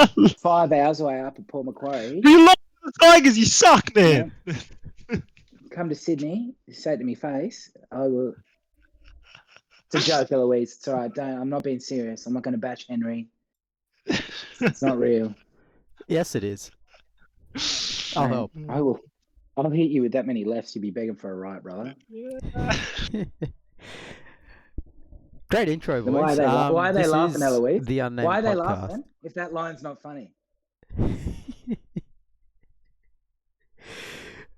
5 hours away up at Port Macquarie. You love the Tigers. You suck, man. Come to Sydney, say it to me face. I will. It's a joke, Eloise. It's all right. I'm not being serious. I'm not going to bash Henry. It's not real. Yes, it is. I'll help. I will. I'll hit you with that many lefts. You'd be begging for a right, brother. Great intro, boys. Why are they laughing, Eloise? The Unnamed Why are they podcast. laughing if that line's not funny?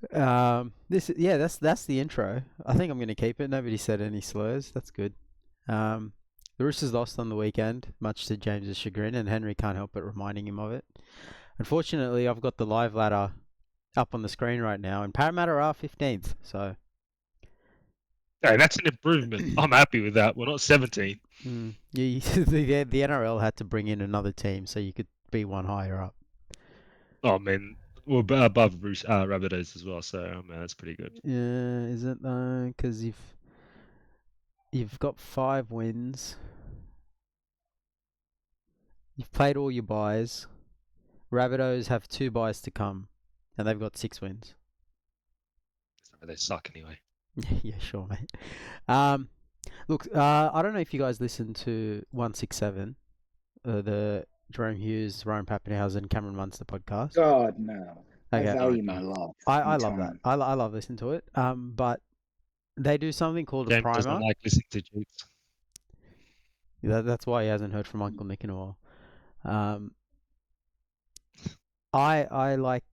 That's the intro. I think I'm going to keep it. Nobody said any slurs. That's good. The Roosters lost on the weekend, much to James's chagrin, and Henry can't help but reminding him of it. Unfortunately, I've got the live ladder up on the screen right now, and Parramatta are 15th. So, hey, that's an improvement. I'm happy with that. We're not 17. The NRL had to bring in another team so you could be one higher up. Oh man, we're above Rabbitohs as well, so man, that's pretty good. Yeah, is it though? Because you've got 5 wins. You've played all your buys. Rabbitohs have 2 buys to come, and they've got 6 wins. They suck anyway. Yeah, sure, mate. Look, I don't know if you guys listened to 167, the Jerome Hughes, Ryan Pappenhausen, Cameron Munster podcast. God, no. Okay. I value my life. I love that. I love listening to it. But they do something called a primer. Doesn't like listening to Jeeps. That's why he hasn't heard from Uncle Nick in a while. I like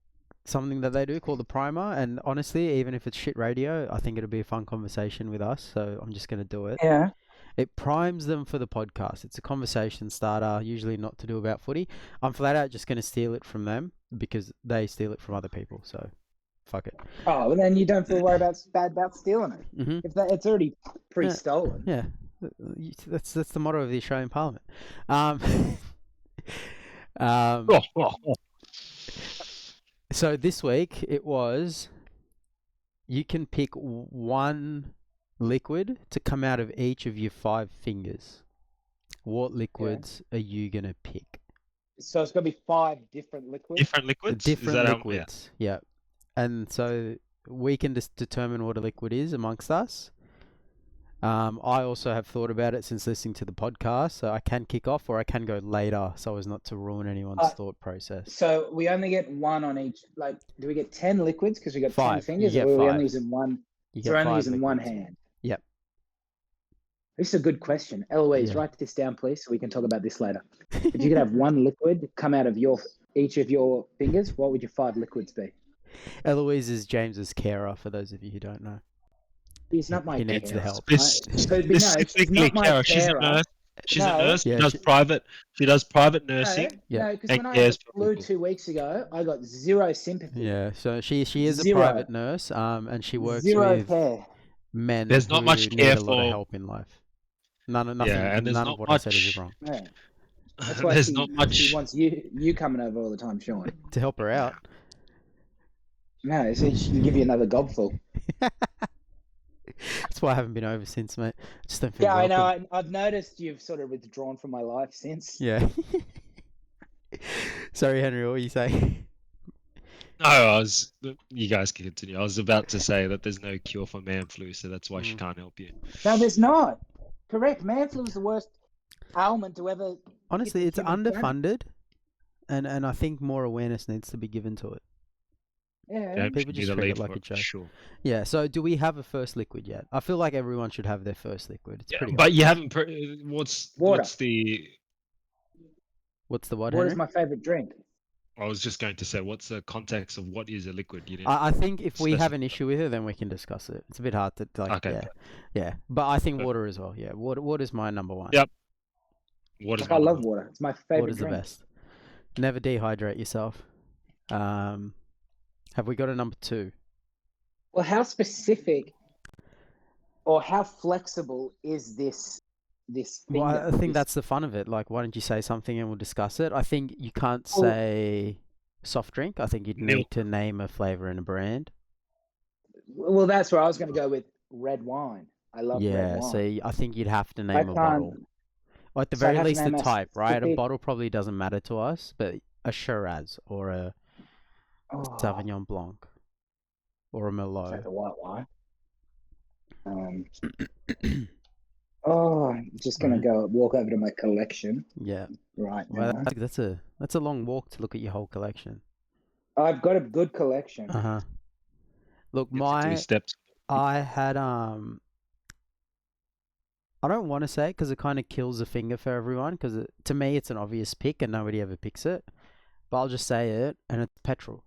something that they do called the primer, and honestly, even if it's shit radio, I think it'll be a fun conversation with us, so I'm just going to do it. Yeah. It primes them for the podcast. It's a conversation starter, usually not to do about footy. I'm flat out just going to steal it from them because they steal it from other people, so fuck it. Oh, well then you don't feel worried about stealing it. Mm-hmm. If it's already pre-stolen. Yeah. That's the motto of the Australian Parliament. So this week it was, you can pick one liquid to come out of each of your 5 fingers. What liquids are you going to pick? So it's going to be 5 different liquids? Different liquids? Different liquids, yeah. And so we can just determine what a liquid is amongst us. I also have thought about it since listening to the podcast, so I can kick off or I can go later so as not to ruin anyone's thought process. So we only get 1 on each, like, do we get 10 liquids because we got 5. 10 fingers, or we're only using one? So we're only using one hand. Yep. This is a good question. Eloise, write this down, please, so we can talk about this later. If you could have one liquid come out of each of your fingers, what would your 5 liquids be? Eloise is James's carer, for those of you who don't know. He's not my He carer. needs the help. Specifically carer. She's a nurse. She's a nurse. Yeah, she does private nursing. No, because when I had flu 2 weeks ago, I got 0 sympathy. Yeah, so she is a private nurse, and she works with care. Men. There's not much care a lot of help in life. None of what I said is wrong. Yeah. That's why she wants you coming over all the time, Sean. To help her out. No, so she can give you another gobful. That's why I haven't been over since, mate. I just don't feel welcome. I know. I've noticed you've sort of withdrawn from my life since. Yeah. Sorry, Henry, what were you saying? No, you guys can continue. I was about to say that there's no cure for man flu, so that's why she can't help you. No, there's not. Correct. Man flu is the worst ailment to ever... Honestly, it's underfunded, and I think more awareness needs to be given to it. Yeah, people just treat it like a joke. Sure. Yeah, so do we have a first liquid yet? I feel like everyone should have their first liquid. It's pretty but you haven't... What's the... What's the what, Water's my favourite drink. I was just going to say, what's the context of what is a liquid? I think if we have an issue with it, then we can discuss it. It's a bit hard to yeah. But I think water as well. Yeah, water is my number 1. Yep. I love water. It's my favourite Water's drink. the best. Never dehydrate yourself. Have we got a number 2? Well, how specific or how flexible is this thing? Well, I think that's the fun of it. Like, why don't you say something and we'll discuss it? I think you can't say soft drink. I think you'd need to name a flavour and a brand. Well, that's where I was going to go with red wine. I love red wine. So I think you'd have to name a bottle. Or at the So I very have to least, the name a type, right? A specific- bottle probably doesn't matter to us, but a Shiraz or a Oh, Sauvignon Blanc or a take Merlot. the white wine. I'm just gonna Right. go walk over to my collection Yeah. right Well, now. that's a long walk to look at your whole collection. I've got a good collection. Uh-huh. Look, Gets into his steps. I had I don't want to say it because it kind of kills the finger for everyone because to me it's an obvious pick and nobody ever picks it. But I'll just say it, and it's petrol.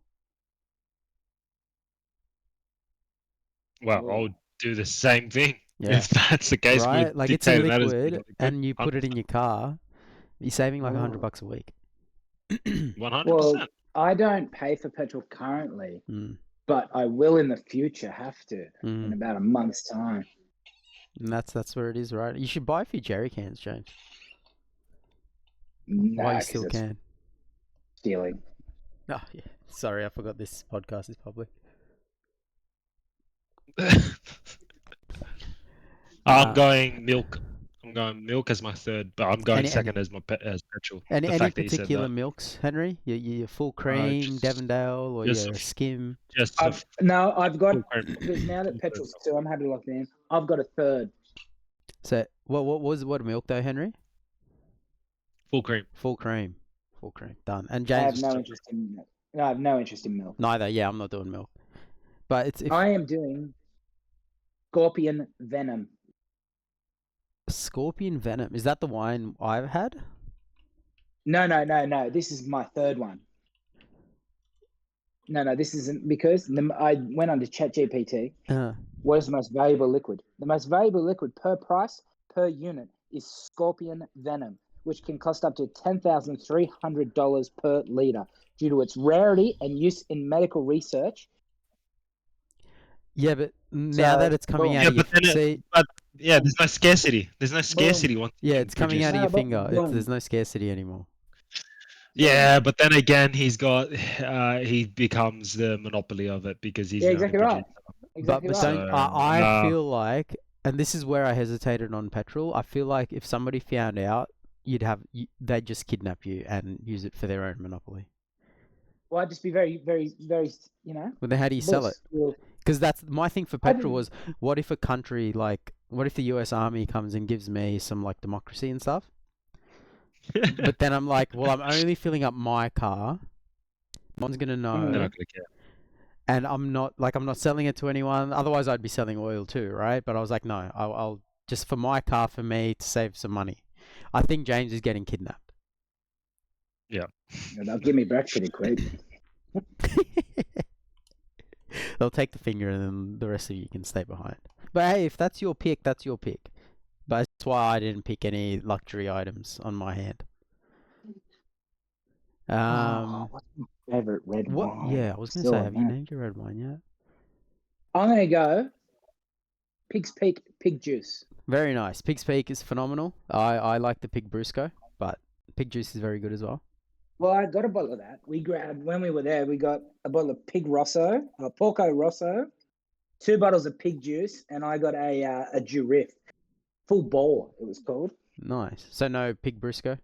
Well, I'll do the same thing Yeah. if that's the case. Right? With Like it's a dictator matters, liquid, and you put it in your car. You're saving like $100 a week. 100%. Well, I don't pay for petrol currently, Mm. but I will in the future have to in Mm. about a month's time. And that's where it is, right? You should buy a few jerry cans, James. No, While you 'cause still it's can. stealing. Oh, yeah. Sorry, I forgot this podcast is public. I'm going milk. I'm going milk as my third, but I'm going Any- second as my as petrol. Any the fact that you said particular that. milks, Henry? Your full cream, just- Devondale, or just your a- skim? Just the I've got full cream. because now that petrol's two, I'm happy to lock it in. I've got a third. So, what milk though, Henry? Full cream. Full cream. Full cream. Done. And I have James, no interest in milk. No, I have no interest in milk. neither. Yeah, I'm not doing milk. But it's I am doing Scorpion Venom. Scorpion Venom. Is that the wine I've had? No. This is my third one. No, this isn't because I went on to ChatGPT. What is the most valuable liquid? The most valuable liquid per price per unit is Scorpion Venom, which can cost up to $10,300 per liter due to its rarity and use in medical research. Yeah, but now that it's coming out of your there's no scarcity. There's no scarcity once. Yeah, it's coming out of your finger. boom. There's no scarcity anymore. Yeah, but then again, he becomes the monopoly of it because he's the exactly only right. producer. Exactly But right. don't, I feel like, and this is where I hesitated on petrol. I feel like if somebody found out, they'd just kidnap you and use it for their own monopoly. Well, I'd just be very, very, very, Well, then how do you sell it? Because that's my thing for petrol was, what if a country what if the US Army comes and gives me some democracy and stuff? But then I'm like, well, I'm only filling up my car. No one's gonna know. They're not gonna care. And I'm not selling it to anyone. Otherwise, I'd be selling oil too, right? But I was like, no, I'll just for my car, for me to save some money. I think James is getting kidnapped. Yeah. They'll give me back pretty quick. They'll take the finger, and then the rest of you can stay behind. But hey, if that's your pick, that's your pick. But that's why I didn't pick any luxury items on my hand. What's my favorite red wine? Yeah, I was going to say, have you named your red wine yet? I'm going to go Pig's Peak Pig Juice. Very nice. Pig's Peak is phenomenal. I like the Pig Brusco, but Pig Juice is very good as well. Well, I got a bottle of that. We grabbed, when we were there, we got a bottle of Pig Rosso, Porco Rosso, 2 bottles of Pig Juice, and I got a Giraffe. Full bore, it was called. Nice. So no Pig Brusco?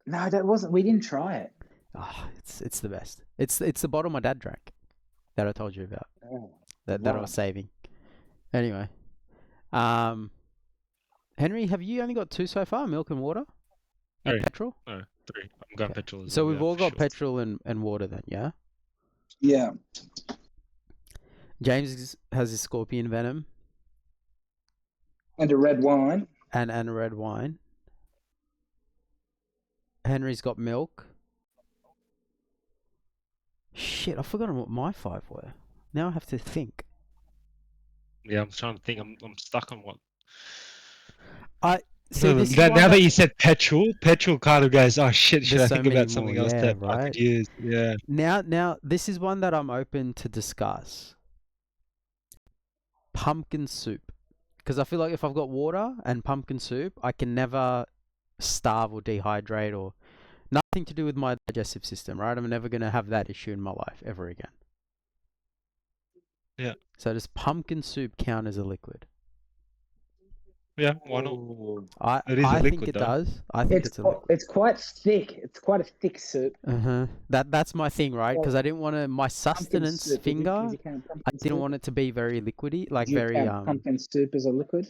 No, that wasn't. We didn't try it. Oh, it's the best. It's the bottle my dad drank that I told you about. Oh, that I was saving. Anyway, Henry, have you only got 2 so far? Milk and water? And petrol? No, 3. I'm going petrol as so well. we've all got petrol and water then, yeah? Yeah. James has his Scorpion Venom. And a red wine. And a red wine. Henry's got milk. Shit, I've forgotten what my 5 were. Now I have to think. Yeah, I'm trying to think. I'm stuck on what. Now that you said petrol kind of goes, oh shit, should I think about something else that right? I could use? Yeah. Now this is one that I'm open to discuss. Pumpkin soup. Because I feel like if I've got water and pumpkin soup, I can never starve or dehydrate or nothing to do with my digestive system, right? I'm never going to have that issue in my life ever again. Yeah. So does pumpkin soup count as a liquid? Yeah, why not? Ooh. It is a I think liquid it though. does. I think it's a liquid. It's quite thick. It's quite a thick soup. That's my thing, right? Well, Because I didn't want to my pumpkin sustenance soup. finger. Would you count I pumpkin didn't soup? want it to be very liquidy, like Would you very count pumpkin soup as a liquid?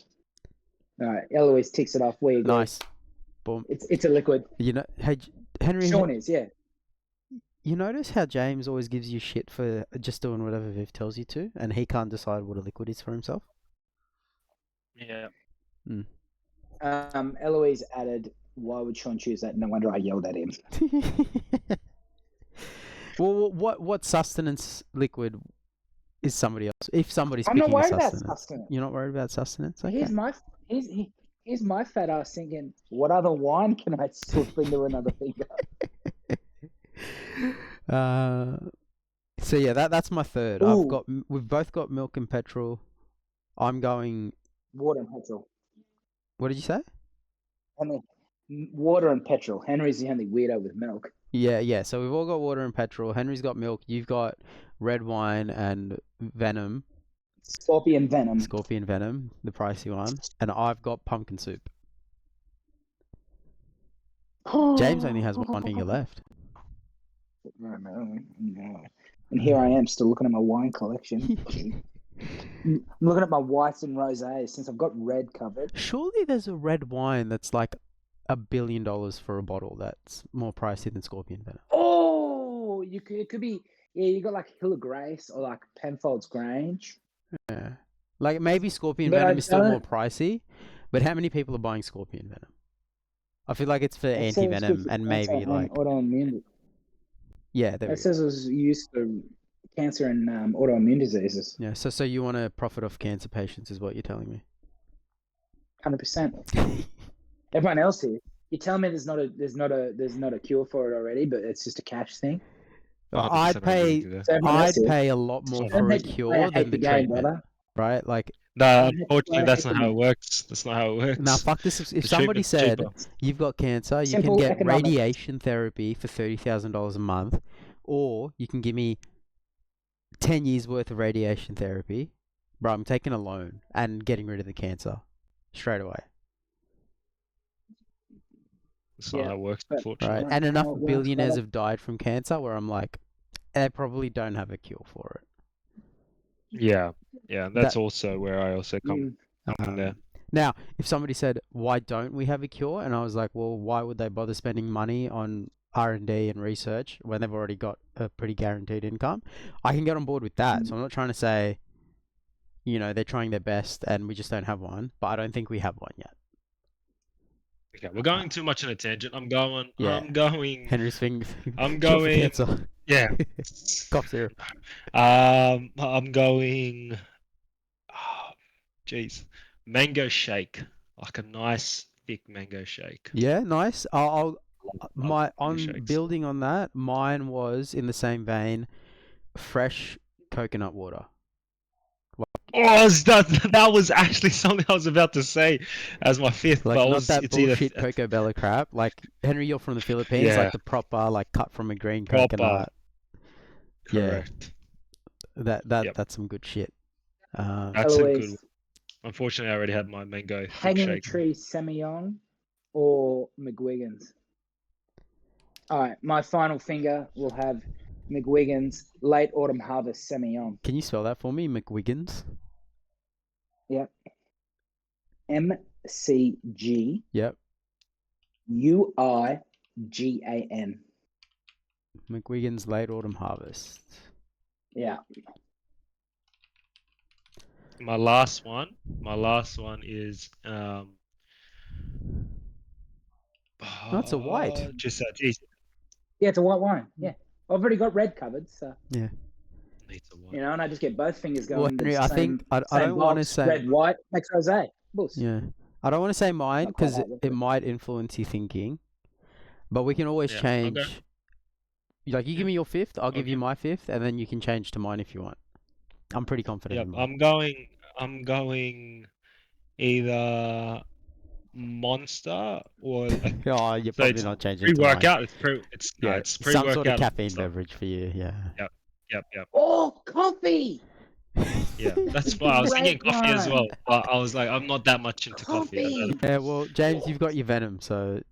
All right, Eloise ticks it off. We agree. nice. Boom. It's a liquid. You know, hey Henry, Sean is, yeah. you notice how James always gives you shit for just doing whatever Viv tells you to, and he can't decide what a liquid is for himself. Yeah. Eloise added, "Why would Sean choose that?" No wonder I yelled at him. Well, what sustenance liquid is somebody else? If somebody's I'm not picking a worried about sustenance, sustenance. you're not worried about sustenance. Okay. Here's my fat ass thinking, what other wine can I slip into another finger? So yeah, that's my third. Ooh. We've both got milk and petrol. I'm going. Water and petrol. What did you say? Water and petrol. Henry's the only weirdo with milk. Yeah. So we've all got water and petrol. Henry's got milk. You've got red wine and venom. Scorpion venom. Scorpion venom, the pricey one, and I've got pumpkin soup. James only has one finger left. No. And here I am still looking at my wine collection. I'm looking at my whites and rosés since I've got red covered. Surely there's a red wine that's like $1 billion for a bottle that's more pricey than Scorpion Venom. Oh, it could be, yeah, you got like Hill of Grace or like Penfolds Grange. Yeah. Like maybe Scorpion But Venom I is still more don't- pricey, but how many people are buying Scorpion Venom? I feel like it's for It says it's anti-venom good for and cancer maybe and like... autoimmune. Yeah, there we It go. says it was used for cancer and autoimmune diseases. Yeah, so you want to profit off cancer patients is what you're telling me. 100%. Everyone else here, you tell me there's not a cure for it already, but it's just a cash thing. 100% I'd agree with you there. So everyone else I'd here, pay a lot more Don't for a hate- I cure hate than the the game, treatment, brother. right? Like, No, hate unfortunately, that's not how it the works. That's not how it works. now fuck this. If The somebody treatment's said cheaper. you've got cancer, you Simple can get economics. radiation therapy for $30,000 a month, or you can give me 10 years worth of radiation therapy, bro, I'm taking a loan and getting rid of the cancer straight away, That's not Yeah, how it works, but- unfortunately. right? And enough how it works, billionaires brother. have died from cancer where I'm like, they probably don't have a cure for it. Yeah, that's also where I also come from there. Now, if somebody said, why don't we have a cure? And I was like, well, why would they bother spending money on R&D and research when they've already got a pretty guaranteed income? I can get on board with that. So I'm not trying to say, they're trying their best and we just don't have one, but I don't think we have one yet. Okay, we're going too much on a tangent. I'm going. Henry's finger. I'm cure for going. cancer. Yeah. Cough syrup. I'm going. Oh, jeez, mango shake, like a nice thick mango shake. Yeah, nice. Love On shakes. building on that, mine was in the same vein, fresh coconut water. Oh, that was actually something I was about to say as my fifth. Like but not that it's either bullshit Coco Bella crap. Like Henry, you're from the Philippines, Yeah. like the proper, like cut from a green Proper. coconut. Yeah. correct. Yep. That's some good shit. That's a good Eloise, one. Unfortunately, I already had my mango thick Hanging shake. Tree Semillon or McGuigan's. All right, my final finger will have McGuigan's Late Autumn Harvest Semillon. Can you spell that for me, McGuigan's? Yep. MCG Yep. UIGAN. McGuigan's Late Autumn Harvest. Yeah. My last one is That's a white. Just that geez, Yeah, it's a white wine. Yeah. I've already got red covered, so Yeah. needs a white. and I just get both fingers going. Well, into Henry, the I same- think I same don't want to box, say red, white makes rosé. Boos. Yeah. I don't want to say mine Not quite because that liquid. it might influence your thinking, but we can always Yeah, change. okay. Like you give me your fifth, I'll give you Okay. my fifth, and then you can change to mine if you want. I'm pretty confident Yep, in mine. I'm going either Monster or like, Oh, you're so probably it's not changing to mine. pre-workout. It's Yeah, it's some sort of pre-workout caffeine stuff. beverage for you. Yeah. Yep. Oh, coffee! Yeah, that's why I was thinking Great coffee as one. well. But I was like, I'm not that much into coffee. Coffee. Yeah, well, James, you've got your venom, so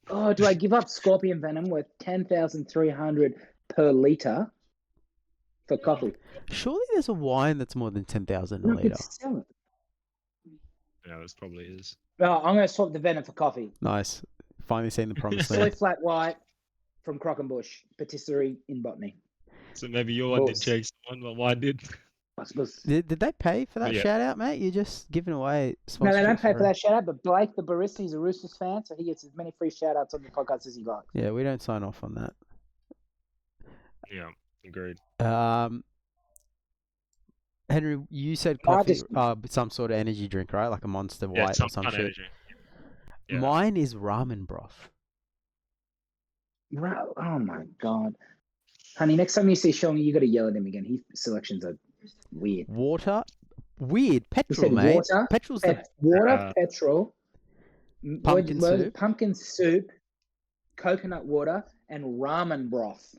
Oh, do I give up scorpion venom worth 10,300 per liter for coffee? surely there's a wine that's more than 10,000 a No, I could litre. sell it. Yeah, this probably is. No, I'm going to swap the venom for coffee. Nice. Finally seen the promised Soy land. flat white from Crockenbush, patisserie in Botany. So maybe your one did Boss. change someone, but mine did. I suppose. Did they pay for that Yeah. shout out, mate? You're just giving away No, they don't sponsorships pay for that shout out, but Blake, the barista, he's a Roosters fan, so he gets as many free shout outs on the podcast as he likes. Yeah, we don't sign off on that. Yeah, agreed. Henry, you said I coffee, just- some sort of energy drink, right? Like a Monster Yeah, White some or some kind of shit. energy. Yeah. Mine is ramen broth. Oh my god. Honey, next time you see Sean, you got to yell at him again. His selections are weird. Water, weird. He Petrol, said mate. water, Petrol's the water, petrol, Pumpkin soup. pumpkin soup, coconut water, and ramen broth.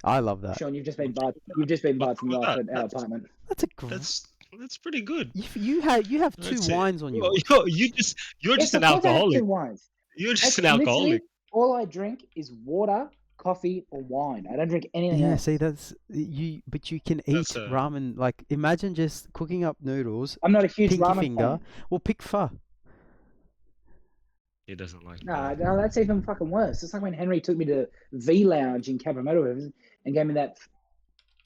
I love that. Sean, you've just been barred. You've just been barred from What's life that? at our apartment. That's a great. That's pretty good. You have two That's it. wines on Well, yours. you're Yes, just an of course I have alcoholic. 2 wines. You're just That's an alcoholic. literally all I drink is water, coffee, or wine. I don't drink anything Yeah, else. see, that's you. But you can eat That's a- ramen. Like, imagine just cooking up noodles, I'm not a huge pinky ramen finger. fan. Well, pick pho. He doesn't like No, that. that's even fucking worse. It's like when Henry took me to V Lounge in Cabramatta Rivers and gave me that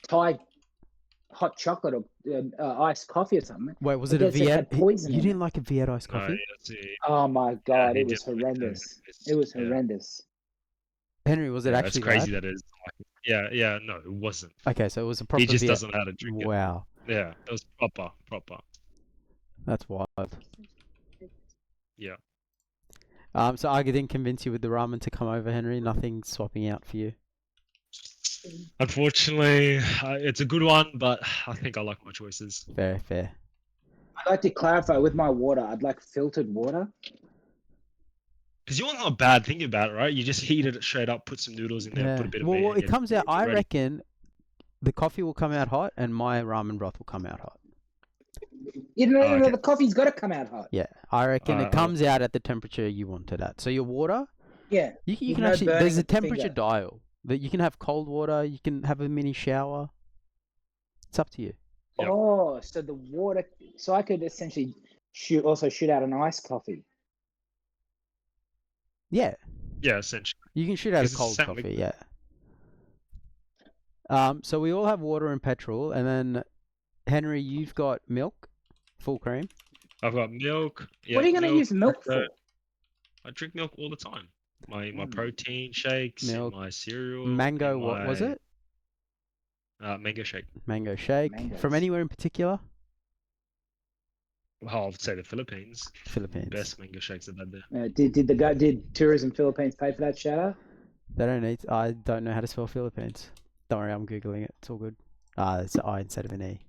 Thai hot chocolate or iced coffee or something. Wait, was I it a guess it had Viet? poison You in didn't like a Viet iced No, coffee? Oh my god, he it was didn't like that. horrendous. It was Yeah. horrendous. Henry, was it Yeah, actually that's crazy bad? that it is. Yeah, no, it wasn't. Okay, so it was a proper He just Viet. doesn't know how to drink it. Wow, Yeah, it was proper. that's wild. Yeah. So I didn't convince you with the ramen to come over, Henry. Nothing swapping out for you. Unfortunately, it's a good one, but I think I like my choices. Fair, fair. I'd like to clarify with my water, I'd like filtered water. Because yours not bad. Think about it, right? You just heat it straight up, put some noodles in there, Yeah. put a bit of Well, meat. it and comes out. it's I ready. reckon the coffee will come out hot, and my ramen broth will come out hot. You know, Okay. the coffee's got to come out hot. Yeah, I reckon it I'll- comes out at the temperature you want it at. So your water, Yeah. you With can no actually. burning There's a of the temperature finger. dial that you can have cold water. You can have a mini shower. It's up to you. Yep. Oh, so the water. So I could essentially shoot out an iced coffee. Yeah, Yeah, essentially. you can shoot out a Because it's cold something- coffee. Yeah. So we all have water and petrol, and then Henry, you've got milk, full cream. I've got milk. Yeah, What are you going to use milk for? chocolate. I drink milk all the time. My Mm. protein shakes, Milk. my cereal. Mango, in what was my, it? Mango shake. Mango shake. Mangoes. From anywhere in particular? Well, I would say the Philippines. Philippines. Best mango shakes I've had there. Did Tourism Philippines pay for that shout out? They don't need. I don't know how to spell Philippines. Don't worry, I'm googling it. It's all good. It's an I instead of an E.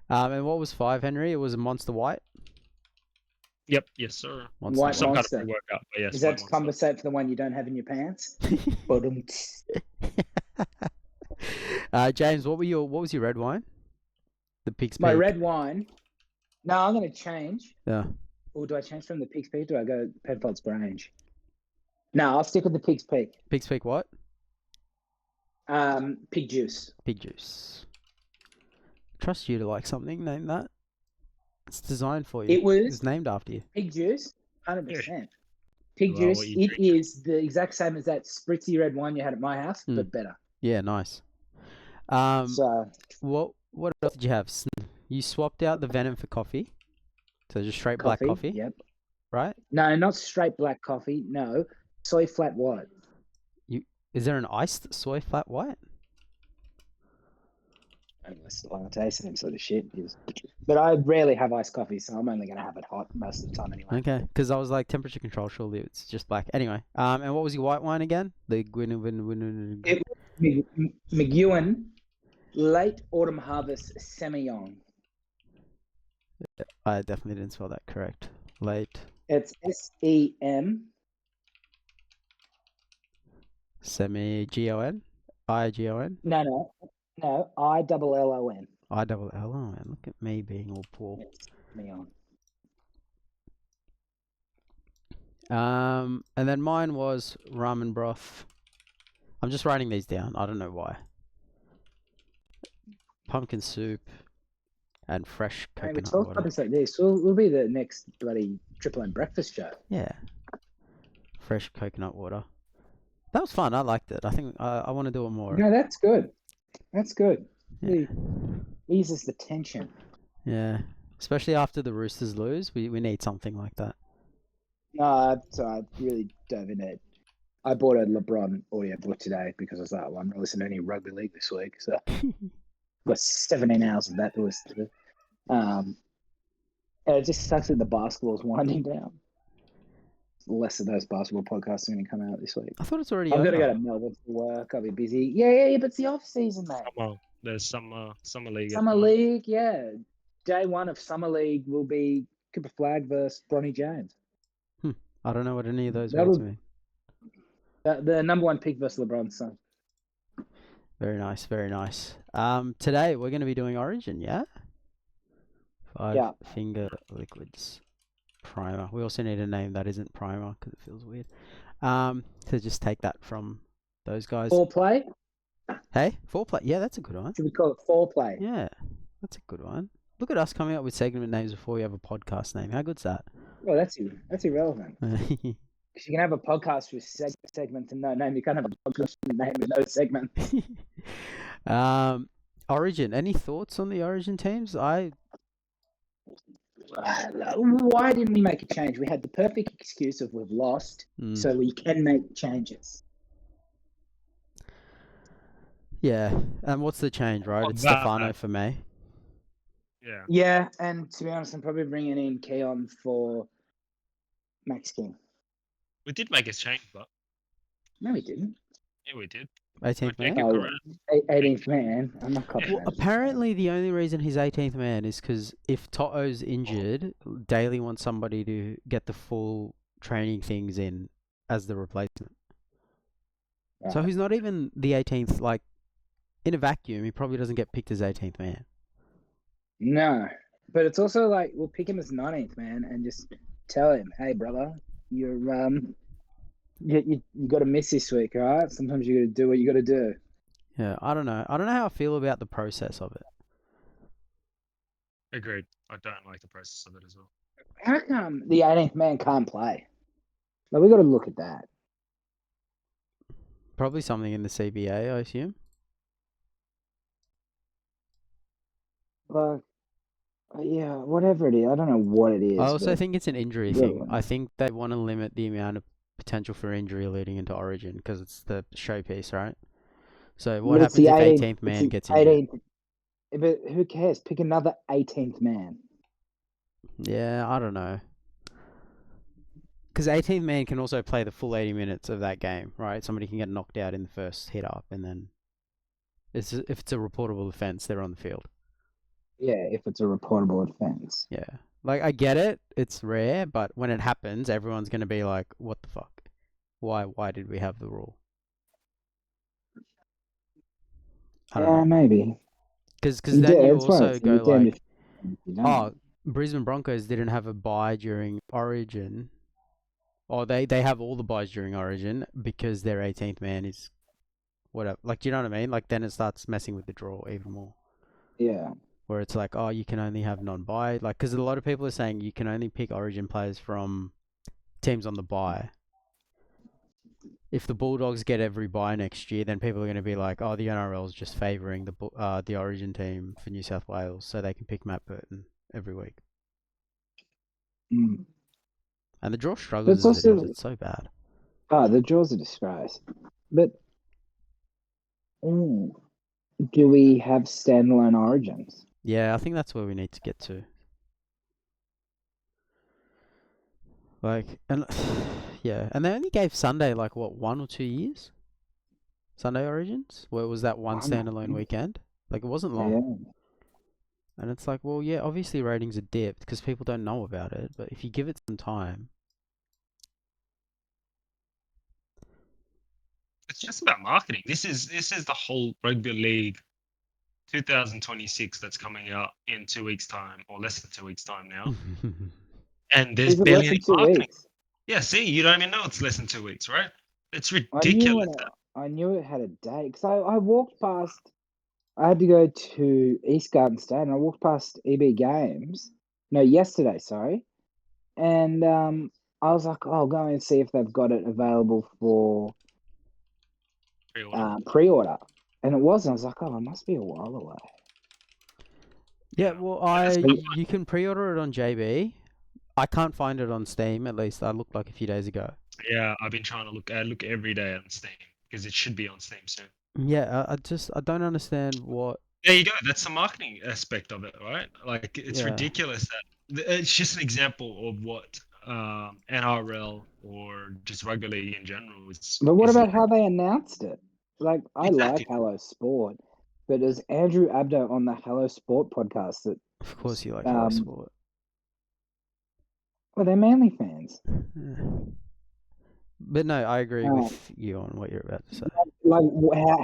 And what was 5, Henry? It was a Monster White. Yep. Yes, sir. Monster White Some Monster. kind of workout. But yes, Is that white to monster. compensate for the one you don't have in your pants? James, what was your red wine? The Pig's My Peak. red wine. No, I'm going to change. Yeah. Or do I change from the Pig's Peak? Do I go Penfolds Grange? No, I'll stick with the Pig's Peak. Pig's Peak what? Pig juice. Pig juice. Trust you to like something. Name that. It's designed for you. It was It's named after you. pig juice, 100%. Pig Well, juice. what you It drinking? is the exact same as that spritzy red wine you had at my house, Mm. but better. Yeah, nice. So What else did you have? You swapped out the venom for coffee. So just straight black coffee, Yep. right? No, not straight black coffee. No, soy flat white. Is there an iced soy flat white? Unless latte, same sort of shit. But I rarely have iced coffee, so I'm only going to have it hot most of the time anyway. Okay, because I was like temperature control. Surely it's just black. Anyway, and what was your white wine again? The Gwynwyn. It was McEwen Late Autumn Harvest Semillon. I definitely didn't spell that correct. Late It's SEM. semi GON. IGON? No, ILLON. ILLON. Look at me being all poor. Yes, me on. And then mine was ramen broth. I'm just writing these down. I don't know why. Pumpkin soup and fresh Hey, we coconut talk water. topics like this. We'll be the next bloody Triple M breakfast show. Yeah. Fresh coconut water. That was fun. I liked it. I think I want to do it more. No, that's good. That's good. Yeah. Really eases the tension. Yeah. Especially after the Roosters lose, we need something like that. No, so I really dove into it. I bought a LeBron audiobook today because I was like, well, I'm not listening to any rugby league this week. So got 17 hours of that to listen to. And it just sucks that the basketball's winding down. Less of those basketball podcasts are going to come out this week. I thought it's already I've got to over. go to Melbourne for work. I'll be busy. Yeah, but it's the off season, mate. There's summer league. Summer League, yeah. Day one of Summer League will be Cooper Flag versus Bronny James. I don't know what any of those That'll- words mean. The number one pick versus LeBron's son. Very nice, very nice. Today we're going to be doing Origin, yeah? Yeah. Finger liquids primer. We also need a name that isn't primer because it feels weird. To just take that from those guys. Foreplay? Hey, foreplay. Yeah, that's a good one. Should we call it foreplay? Yeah, that's a good one. Look at us coming up with segment names before we have a podcast name. How good's that? Well, that's irrelevant. Because you can have a podcast with segments and no name. You can't have a podcast with a name with no segment. Origin. Any thoughts on the Origin teams? Why didn't we make a change? We had the perfect excuse of we've lost, so we can make changes. Yeah. And what's the change, right? Oh, It's that- Stefano for May. Yeah. Yeah, and to be honest, I'm probably bringing in Keon for Max King. We did make a change, but No, we didn't. yeah, we did. 18th man? Jacob Oh, Corral. 18th man. I'm not copying Well, apparently the only reason he's 18th man is because if Toto's injured, Daly wants somebody to get the full training things in as the replacement. So he's not even the 18th, like, in a vacuum, he probably doesn't get picked as 18th man. No, but it's also like we'll pick him as 19th man and just tell him, hey brother, you're you got to miss this week, all right? Sometimes you got to do what you got to do. Yeah, I don't know. I don't know how I feel about the process of it. Agreed. I don't like the process of it as well. How come the 18th man can't play? Like we got to look at that. Probably something in the CBA, I assume. Like, yeah, whatever it is, I don't know what it is. I also but think it's an injury Yeah. thing. I think they want to limit the amount of potential for injury leading into Origin because it's the showpiece, right? So what but it's happens the if 18th 18th it's man the gets injured? 18th. But who cares? Pick another 18th man. Yeah, I don't know. Because 18th man can also play the full 80 minutes of that game, right? Somebody can get knocked out in the first hit up, and then if it's a reportable offence, they're on the field. Yeah, if it's a reportable offence. Yeah. Like, I get it. It's rare, but when it happens, everyone's going to be like, what the fuck? Why did we have the rule? I don't Yeah, know. maybe. Because then you also go like, oh, oh, Brisbane Broncos didn't have a bye during Origin. Or they have all the buys during Origin because their 18th man is whatever. Like, do you know what I mean? Like, then it starts messing with the draw even more. yeah. Where it's like, oh, you can only have non-bye. Like, because a lot of people are saying you can only pick Origin players from teams on the bye. If the Bulldogs get every bye next year, then people are going to be like, oh, the NRL is just favouring the Origin team for New South Wales, so they can pick Matt Burton every week. Mm. And the draw struggles It's as it is. also- It's so bad. Oh, the draw's a disgrace. But do we have standalone origins? Yeah, I think that's where we need to get to. Like, and yeah, and they only gave Sunday like what 1 or 2 years. Sunday Origins, where it was that one standalone weekend. Like, it wasn't long. Yeah. And it's like, well, yeah, obviously ratings are dipped because people don't know about it. But if you give it some time, it's just about marketing. This is the whole rugby league 2026 that's coming out in 2 weeks' time, or less than 2 weeks' time now. And there's Is it barely less any than 2 marketing. weeks? Yeah, see, you don't even know it's less than 2 weeks, right? It's I knew ridiculous. I knew it had a date because I walked past. I had to go to East Garden State, and I walked past EB Games. No, yesterday, sorry. And I was like, oh, I'll go and see if they've got it available for Pre-order. pre-order. And it wasn't. I was like, oh, it must be a while away. Yeah, well, that's quite fun. you can pre-order it on JB. I can't find it on Steam. At least I looked like a few days ago. Yeah, I've been trying to look. I look every day on Steam because it should be on Steam soon. Yeah, I don't understand what. There you go. That's the marketing aspect of it, right? Like it's Yeah. ridiculous that it's just an example of what NRL or just rugby league in general is. But what is about how they announced it? Like, I Exactly. like Hello Sport, but as Andrew Abdo on the Hello Sport podcast that, Of course, you like Hello Sport. well, they're Manly fans. But no, I agree with you on what you're about to say. Like,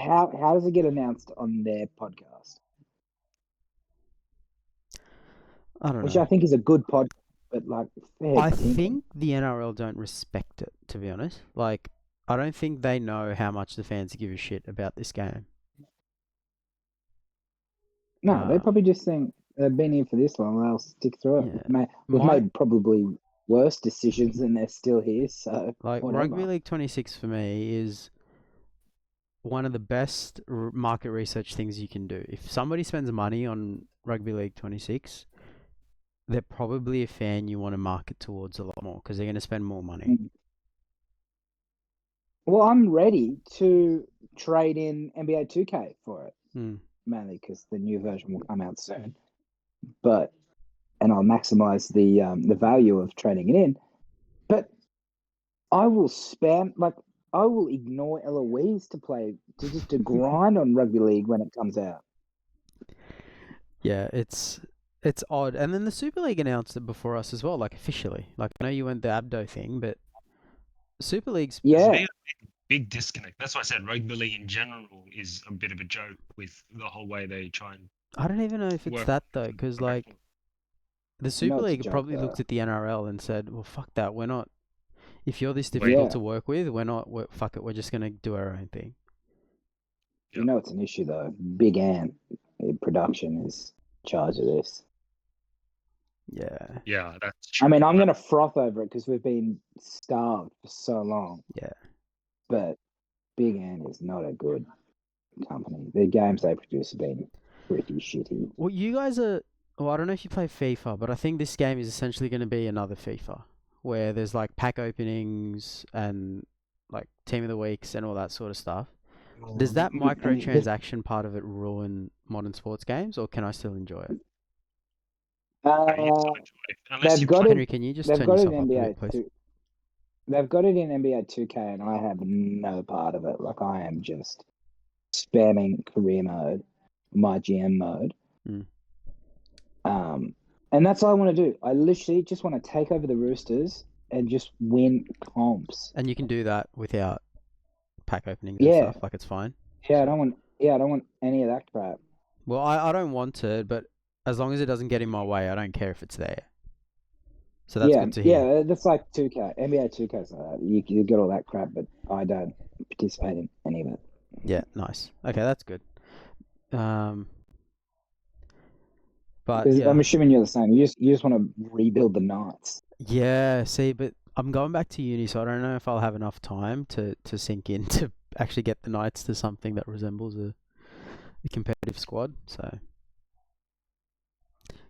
how does it get announced on their podcast? I don't know. Which I think is a good podcast, but like, I think the NRL don't respect it, to be honest. Like, I don't think they know how much the fans give a shit about this game. No, they probably just think they've been here for this long, they'll stick through it. Yeah. We've made probably worse decisions and they're still here, so like whatever. Rugby League 26 for me is one of the best market research things you can do. If somebody spends money on Rugby League 26, they're probably a fan you want to market towards a lot more because they're going to spend more money. Well, I'm ready to trade in NBA 2K for it, mainly because the new version will come out soon. And I'll maximize the value of trading it in. But I will I will ignore Eloise to grind on Rugby League when it comes out. Yeah, it's odd. And then the Super League announced it before us as well, like officially. Like, I know you went the Abdo thing, but Super League's... Yeah. Big disconnect. That's why I said rugby league in general is a bit of a joke with the whole way they try and... I don't even know if it's that, though, because, like, the Super League probably looked at the NRL and said, well, fuck that, we're not... If you're this difficult to work with, fuck it, we're just going to do our own thing. You know it's an issue, though. Big Ant production is in charge of this. Yeah. Yeah, that's true. I mean, I'm going to froth over it because we've been starved for so long. Yeah. But Big Ant is not a good company. The games they produce have been pretty shitty. Well, you guys are... Well, I don't know if you play FIFA, but I think this game is essentially going to be another FIFA, where there's, like, pack openings and, like, Team of the Weeks and all that sort of stuff. Does that microtransaction part of it ruin modern sports games, or can I still enjoy it? They've got Henry, can you just turn yourself up a bit, please? They've got it in NBA 2K, and I have no part of it. Like, I am just spamming career mode, my GM mode. And that's all I want to do. I literally just want to take over the Roosters and just win comps. And you can do that without pack openings and stuff. Like, it's fine. Yeah, I don't want any of that crap. Well, I don't want it, but as long as it doesn't get in my way, I don't care if it's there. So that's good to hear. Yeah, that's like 2K. NBA 2K's like that. You get all that crap, but I don't participate in any of it. Yeah, nice. Okay, that's good. But yeah. I'm assuming you're the same. You just want to rebuild the Knights. Yeah, see, but I'm going back to uni, so I don't know if I'll have enough time to sink in to actually get the Knights to something that resembles a competitive squad. So...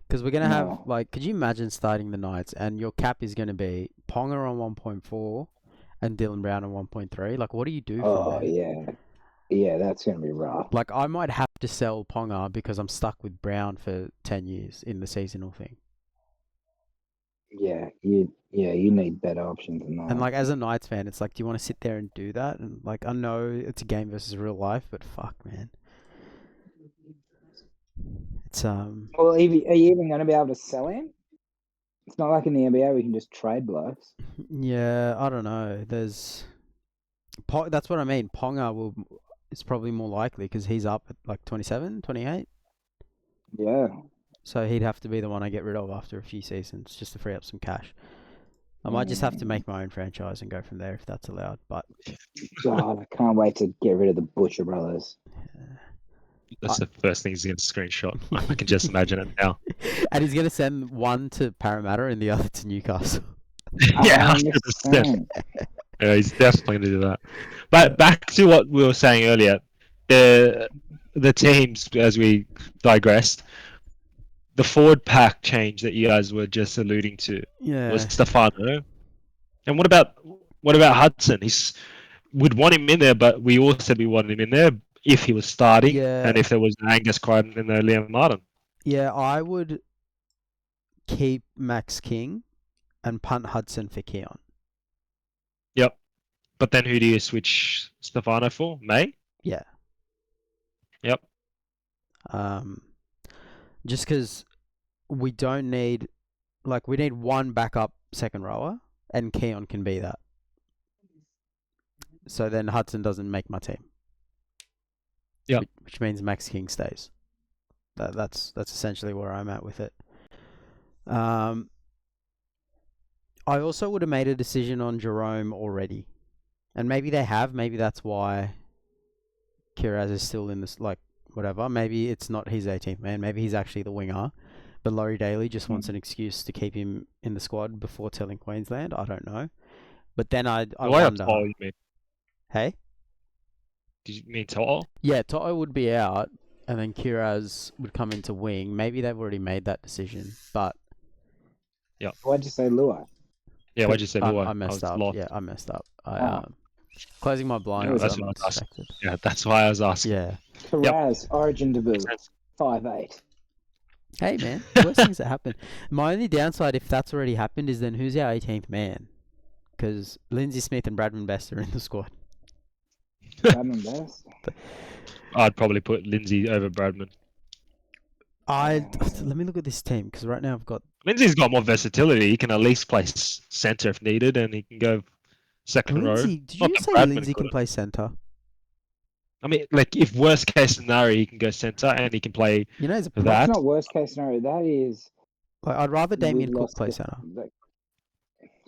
Because we're going to have, like, could you imagine starting the Knights and your cap is going to be Ponga on 1.4 and Dylan Brown on 1.3? Like, what do you do from there? Yeah. Yeah, that's going to be rough. Like, I might have to sell Ponga because I'm stuck with Brown for 10 years in the seasonal thing. Yeah, you need better options than that. And, like, as a Knights fan, it's like, do you want to sit there and do that? And, like, I know it's a game versus real life, but fuck, man. It's, Well, are you even going to be able to sell him? It's not like in the NBA we can just trade blokes. Yeah, I don't know. There's... That's what I mean. Ponga is probably more likely because he's up at like 27, 28. Yeah. So he'd have to be the one I get rid of after a few seasons just to free up some cash. I might just have to make my own franchise and go from there if that's allowed. But God, I can't wait to get rid of the Butcher Brothers. That's the first thing he's going to screenshot. I can just imagine it now. And he's going to send one to Parramatta and the other to Newcastle. Yeah, 100%. Yeah, he's definitely going to do that. But back to what we were saying earlier, the teams, as we digressed, the forward pack change that you guys were just alluding to was Stefano. And what about Hudson? We'd want him in there, but we all said we wanted him in there if he was starting and if there was Angus Crichton and Liam Martin. Yeah, I would keep Max King and punt Hudson for Keon. Yep. But then who do you switch Stefano for? May? Yeah. Yep. Just because we don't need... we need one backup second rower, and Keon can be that. So then Hudson doesn't make my team. Yeah. Which means Max King stays. That's essentially where I'm at with it. I also would have made a decision on Jerome already. And maybe they have. Maybe that's why Kiraz is still in this, whatever. Maybe it's not his 18th man. Maybe he's actually the winger. But Laurie Daly just wants an excuse to keep him in the squad before telling Queensland. I don't know. But then I wonder... To'o, you mean? Hey? Did you mean To'o? Yeah, To'o would be out, and then Kiraz would come into wing. Maybe they've already made that decision, but... Yeah. Why'd you say Lua? Yeah, why'd you say Lua? I messed up. Lost. Yeah, I messed up. Closing my blinds. That's what I was asking. Yeah, that's why I was asking. Yeah. Kiraz, Origin debut, 5'8". Hey, man. Worst things that happen. My only downside, if that's already happened, is then who's our 18th man? Because Lindsay Smith and Bradman Best are in the squad. Bradman Best? I'd probably put Lindsay over Bradman. Let me look at this team, because right now I've got... Lindsay's got more versatility. He can at least play centre if needed, and he can go second row. Did you just say Lindsay can play centre? I mean, if worst case scenario, he can go centre and he can play That's not worst case scenario. That is... I'd rather Damien Cook play centre.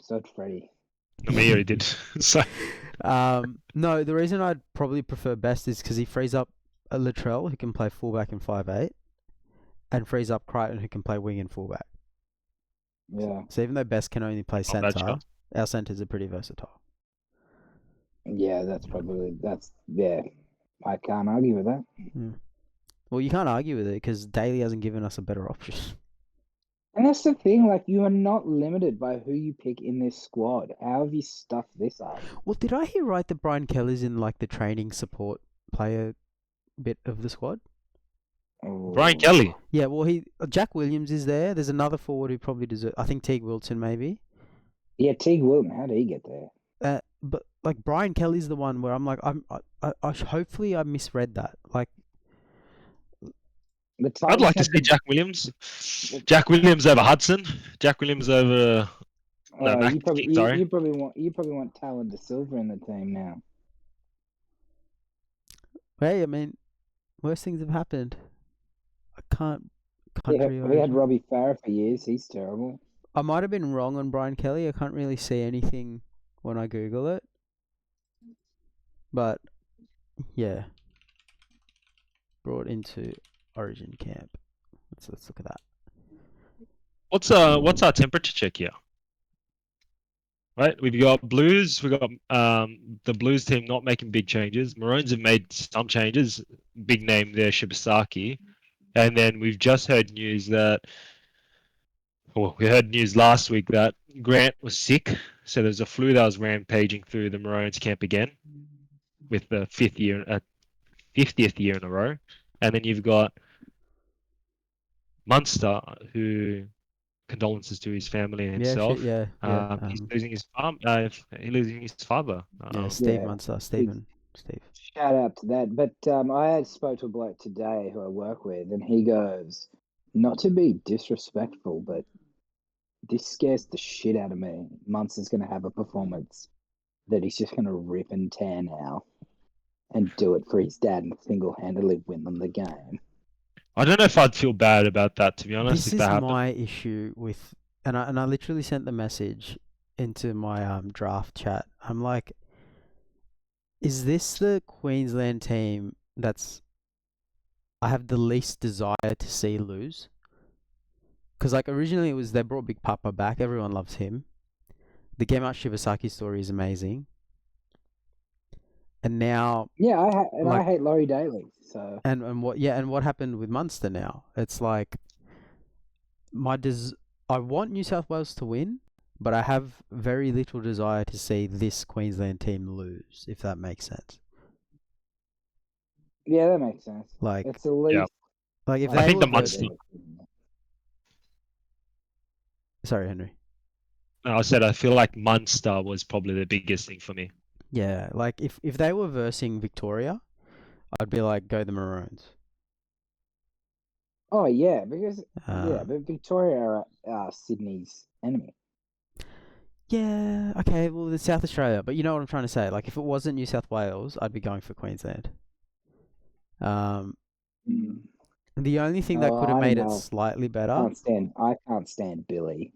So did Freddie. I mean, he already did. So. No, the reason I'd probably prefer Best is because he frees up a Latrell who can play fullback and 5'8", and frees up Crichton who can play wing and fullback. Yeah. So even though Best can only play centre, our centres are pretty versatile. Yeah, yeah. I can't argue with that. Well, you can't argue with it because Daly hasn't given us a better option. And that's the thing, you are not limited by who you pick in this squad. How have you stuffed this up? Well, did I hear right that Brian Kelly's in the training support player bit of the squad? Oh. Brian Kelly? Yeah, well, Jack Williams is there. There's another forward who probably deserves... I think Teague Wilton, maybe. Yeah, Teague Wilton. How did he get there? But Brian Kelly's the one where I'm hopefully I misread that. I'd like to see Jack Williams. Jack Williams over Hudson. Jack Williams over. You probably want Talon De Silva in the team now. Hey, I mean, worse things have happened. I can't. We had Robbie Farah for years. He's terrible. I might have been wrong on Brian Kelly. I can't really see anything when I Google it. But yeah, brought into Origin camp. Let's look at that. What's our temperature check here? Right, we've got Blues. We've got the Blues team not making big changes. Maroons have made some changes. Big name there, Shibasaki. And then we've just heard news that, we heard news last week that Grant was sick. So there's a flu that was rampaging through the Maroons camp again, with the 50th year in a row. And then you've got Munster, who, condolences to his family and himself. He's losing his farm. He's losing his father. Steve Munster, Steve. Shout out to that. But I spoke to a bloke today who I work with, and he goes, not to be disrespectful, but this scares the shit out of me. Munster's going to have a performance that he's just going to rip and tear now and do it for his dad and single-handedly win them the game. I don't know if I'd feel bad about that, to be honest. This if is that happened. my issue with, and I literally sent the message into my draft chat. I'm like, is this the Queensland team that's I have the least desire to see lose? Because like originally it was they brought Big Papa back. Everyone loves him. The Game Out Shibasaki story is amazing. And now, Yeah, I hate Laurie Daly. So and what happened with Munster now? It's like I want New South Wales to win, but I have very little desire to see this Queensland team lose, if that makes sense. yeah, that makes sense. Like, It's the least. like if I they think were the Munster. Sorry, Henry. No, I said I feel like Munster was probably the biggest thing for me. Yeah, like if they were versing Victoria, I'd be like, go the Maroons. Oh yeah, because Uh, but Victoria are Sydney's enemy. Yeah, okay, well, it's South Australia, but you know what I'm trying to say. Like, if it wasn't New South Wales, I'd be going for Queensland. The only thing that could have I made it know. slightly better, I can't stand Billy.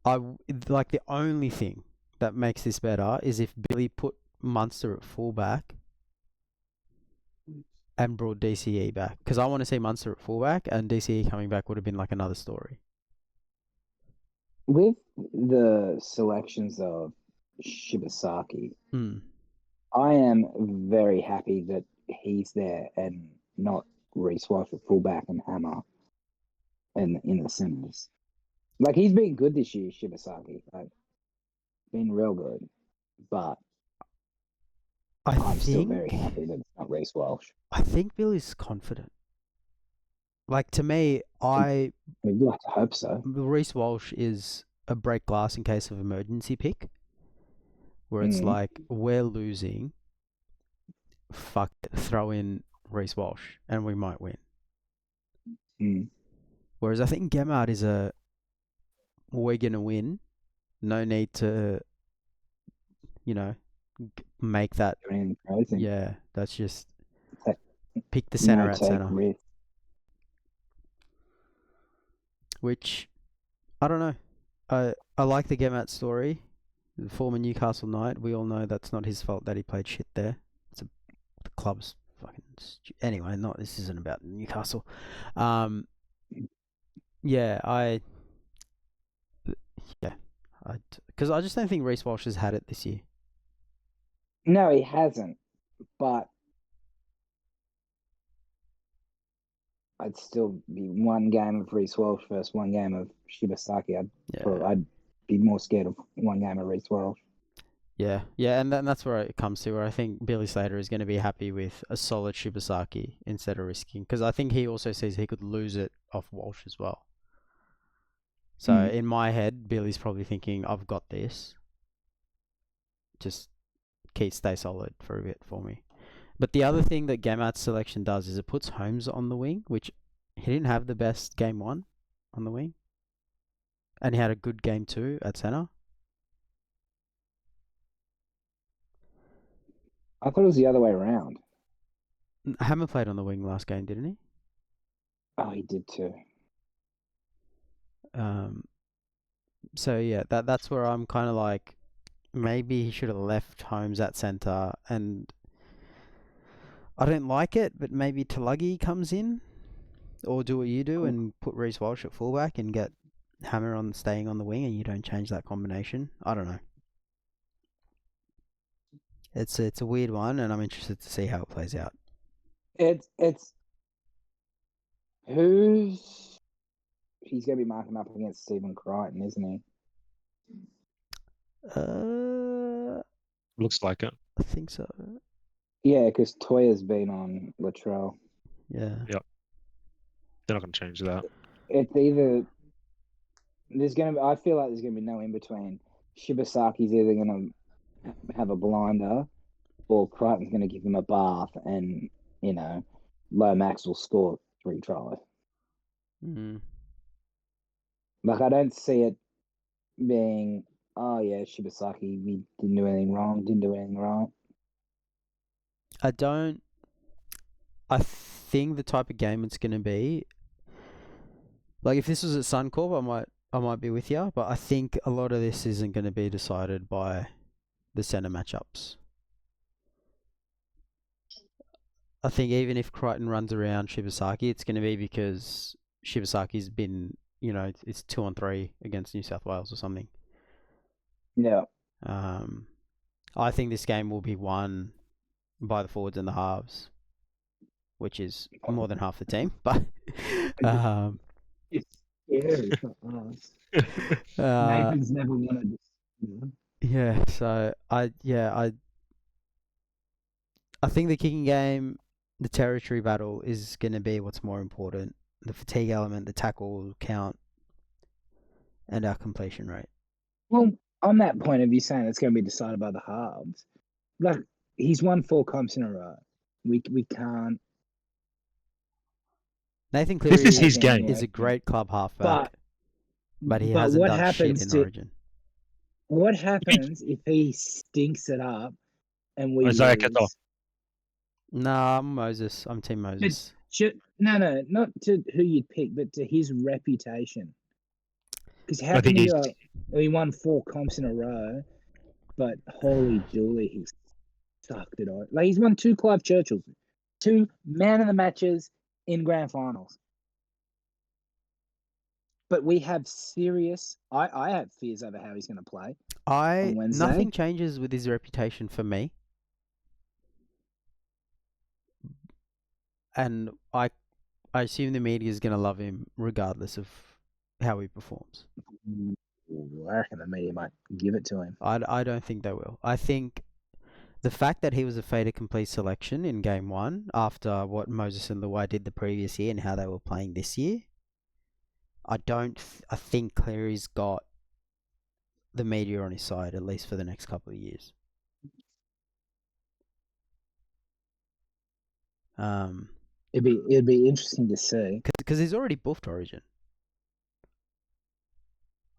like the only thing that makes this better is if Billy put Munster at fullback and brought DCE back. Because I want to see Munster at fullback, and DCE coming back would have been like another story. With the selections of Shibasaki, I am very happy that he's there and not Reece Walsh at fullback and Hammer and in the centres. Like, he's been good this year, Shibasaki. Like, been real good. But I'm still very happy that it's not Reece Walsh. I think Billy's confident. Like, to me, We'd like to hope so. Reece Walsh is a break glass in case of emergency pick, where it's like, we're losing, fuck it, throw in Reece Walsh and we might win. Whereas I think Gemard is we're going to win, no need to, make that. Yeah, that's just pick the centre at centre. Risk. Which, I don't know. I like the Gemard story. The former Newcastle Knight. We all know that's not his fault that he played shit there. The club's fucking anyway. This isn't about Newcastle. Because I just don't think Reece Walsh has had it this year. No, he hasn't. But I'd still be one game of Reece Walsh versus one game of Shibasaki. I'd be more scared of one game of Reece Walsh. Yeah, and that's where it comes to, where I think Billy Slater is going to be happy with a solid Shibasaki instead of risking, because I think he also sees he could lose it off Walsh as well. So in my head, Billy's probably thinking, I've got this. Just stay solid for a bit for me. But the other thing that Gamart's selection does is it puts Holmes on the wing, which he didn't have the best game one on the wing. And he had a good game two at centre. I thought it was the other way around. Hammer played on the wing last game, didn't he? Oh, he did too. So yeah, that's where I'm kind of like, maybe he should have left Holmes at centre, and I don't like it, but maybe Tulagi comes in, or do what you do and put Reece Walsh at fullback and get Hammer on staying on the wing, and you don't change that combination. I don't know. It's a weird one, and I'm interested to see how it plays out. It's he's going to be marking up against Stephen Crichton, isn't he? Looks like it. I think so. Yeah, because Toya's been on Latrell. Yeah. Yep. They're not going to change that. It's either I feel like there's going to be no in between. Shibasaki's either going to have a blinder, or Crichton's going to give him a bath, and Lomax will score 3 tries. Like, I don't see it being Oh yeah, Shibasaki. We didn't do anything wrong. Didn't do anything right. I think the type of game it's going to be, like if this was at Suncorp, I might be with you, but I think a lot of this isn't going to be decided by the centre matchups. I think even if Crichton runs around Shibasaki, it's going to be because Shibasaki's been, it's 2-on-3 against New South Wales or something. Yeah. I think this game will be won by the forwards and the halves, which is more than half the team. But It's scary for us. Nathan's never wanted this. yeah. So I think the kicking game, the territory battle is going to be what's more important. The fatigue element, the tackle count, and our completion rate. Well, on that point of you saying it's going to be decided by the halves, like he's won 4 comps in a row. We can't. Nathan Cleary This is his game. is a great club halfback, but he but hasn't what done happens shit in to Origin. what happens if he stinks it up and we Isaiah lose? Katoa. Nah, I'm Moses. I'm Team Moses. No, not to who you'd pick, but to his reputation. Because how I can think you go? He won 4 comps in a row, but holy Julie, he's sucked it on. Like he's won 2 Clive Churchills, 2 man of the matches in grand finals. But we have serious. I have fears over how he's going to play on Wednesday. Nothing changes with his reputation for me, and I assume the media is going to love him regardless of how he performs. I reckon the media might give it to him. I don't think they will. I think the fact that he was a fait accompli selection in game 1 after what Moses and Luai did the previous year and how they were playing this year, I think Cleary's got the media on his side, at least for the next couple of years. It'd be interesting to see because he's already buffed Origin.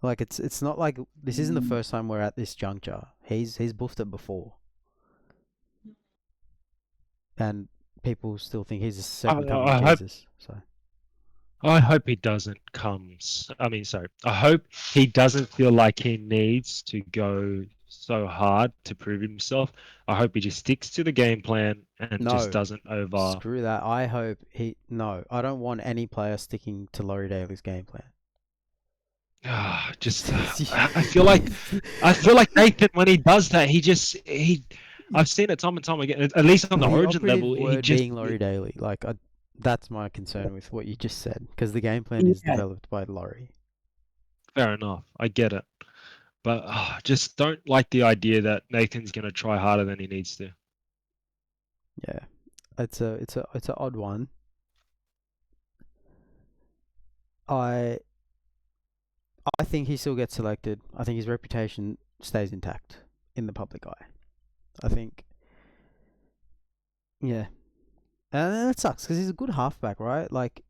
Like it's not like this isn't the first time we're at this juncture. He's buffed it before, and people still think he's a second coming of Jesus. So I hope he doesn't I hope he doesn't feel like he needs to go so hard to prove himself. I hope he just sticks to the game plan and just doesn't over. Screw that. I hope I don't want any player sticking to Laurie Daly's game plan. I feel like Nathan, when he does that, I've seen it time and time again. At least on the Origin level, being Laurie Daly. Like that's my concern with what you just said, because the game plan is developed by Laurie. Fair enough, I get it, but just don't like the idea that Nathan's gonna try harder than he needs to. Yeah, it's an odd one. I think he still gets selected. I think his reputation stays intact in the public eye. I think, yeah. And that sucks because he's a good halfback, right? Like,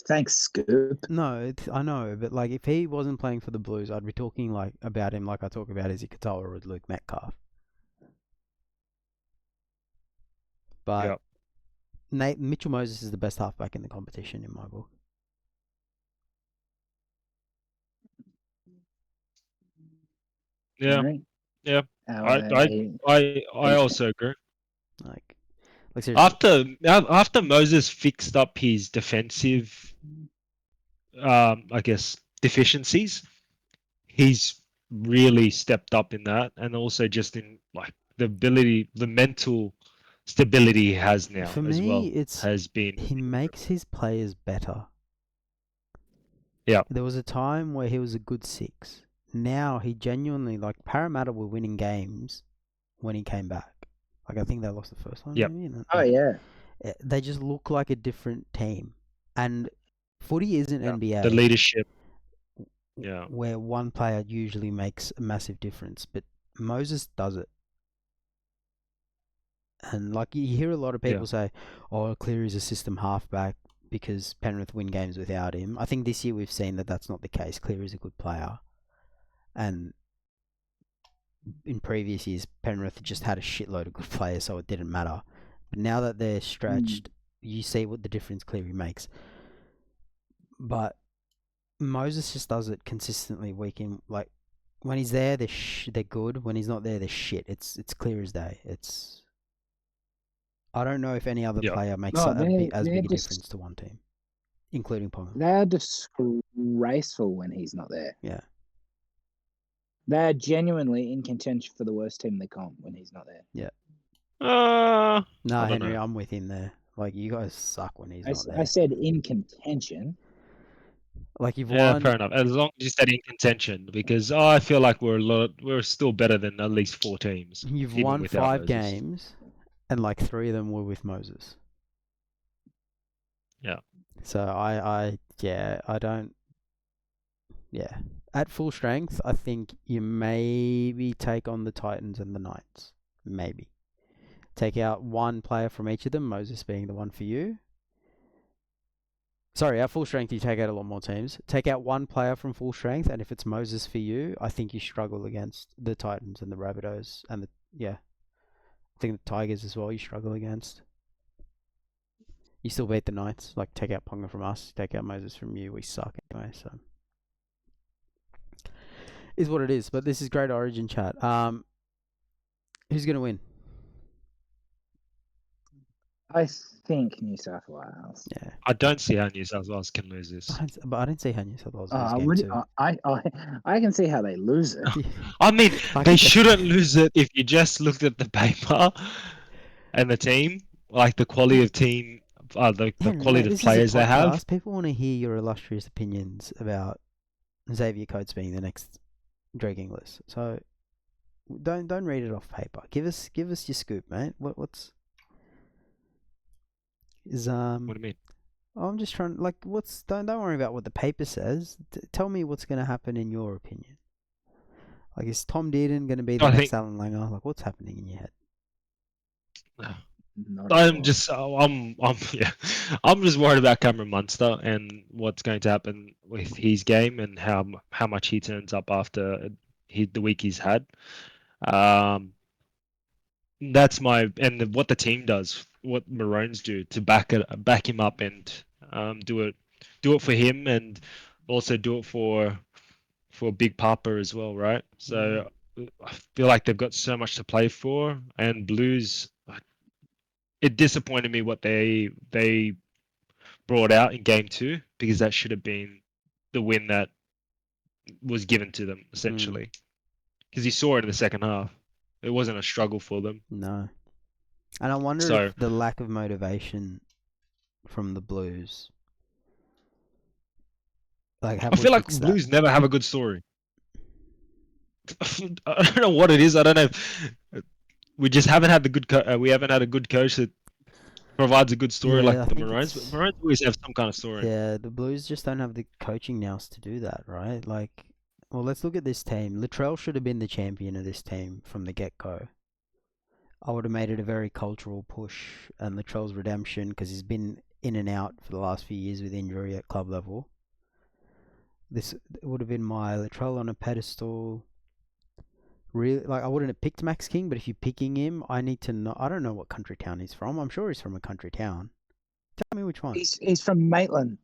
thanks, Scoop. No, I know, but like, if he wasn't playing for the Blues, I'd be talking like about him like I talk about Izzy Katoa or Luke Metcalf. But Mitchell Moses is the best halfback in the competition in my book. Yeah, yeah. I also agree. Like after Moses fixed up his defensive, I guess deficiencies, he's really stepped up in that, and also just in like the mental stability he has now. For as me, well he makes his players better. Yeah, there was a time where he was a good 6. Now he genuinely, like, Parramatta were winning games when he came back. Like, I think they lost the first one. Yep. Maybe. Oh yeah. They just look like a different team, and footy isn't NBA. The leadership. Yeah. Where one player usually makes a massive difference, but Moses does it. And like you hear a lot of people say, "Oh, Cleary's a system halfback because Penrith win games without him." I think this year we've seen that that's not the case. Cleary's a good player. And in previous years, Penrith just had a shitload of good players, so it didn't matter. But now that they're stretched, you see what the difference clearly makes. But Moses just does it consistently week in. Like, when he's there, they're good. When he's not there, they're shit. It's clear as day. I don't know if any other player makes No, as they're big a just- difference to one team, including Ponga. They're disgraceful when he's not there. Yeah. They're genuinely in contention for the worst team in the comp when he's not there. Nah, I don't Henry, know. I'm with him there. Like, you guys suck when he's not there. I said in contention. Like, you've Yeah, won. fair enough. As long as you said in contention, because I feel like we're still better than at least 4 teams. You've even won without 5 Moses. games, and like 3 of them were with Moses. Yeah. So I don't. Yeah, at full strength, I think you maybe take on the Titans and the Knights. Maybe take out one player from each of them. Moses being the one for you. Sorry, at full strength, you take out a lot more teams. Take out one player from full strength, and if it's Moses for you, I think you struggle against the Titans and the Rabbitohs and I think the Tigers as well. You struggle against. You still beat the Knights. Like, take out Ponga from us, take out Moses from you. We suck anyway. So is what it is. But this is great Origin chat. Who's gonna win? I think New South Wales. Yeah. I don't see how New South Wales can lose this. But I didn't see how New South Wales lose I game would. 2. I can see how they lose it. I mean, I they think- shouldn't lose it if you just looked at the paper and the team, like the quality of team, the Henry, quality mate, of this is a players they have. podcast. People want to hear your illustrious opinions about Xavier Coates being the next Drake Inglis. So don't read it off paper. Give us your scoop, mate. What do you mean? I'm just trying. Like, don't worry about what the paper says. Tell me what's going to happen in your opinion. Like, is Tom Dearden going to be the next Alan Langer? Like, what's happening in your head? I'm just worried about Cameron Munster and what's going to happen with his game and how much he turns up after the week he's had. That's what the team does, what Maroons do to back him up and do it for him and also do it for Big Papa as well, right? So I feel like they've got so much to play for, and Blues. It disappointed me what they brought out in game 2 because that should have been the win that was given to them essentially. Because you saw it in the second half, it wasn't a struggle for them. No, and I wonder if the lack of motivation from the Blues. Like, I feel like Blues never have a good story. I don't know what it is. I don't know. We just haven't had we haven't had a good coach that provides a good story like the Maroons. But Maroons always have some kind of story. Yeah, the Blues just don't have the coaching nous to do that, right? Like, well, let's look at this team. Latrell should have been the champion of this team from the get-go. I would have made it a very cultural push, and Latrell's redemption, because he's been in and out for the last few years with injury at club level. This would have been my Latrell on a pedestal. Really, like, I wouldn't have picked Max King, but if you're picking him, I need to know. I don't know what country town he's from. I'm sure he's from a country town. Tell me which one. He's from Maitland.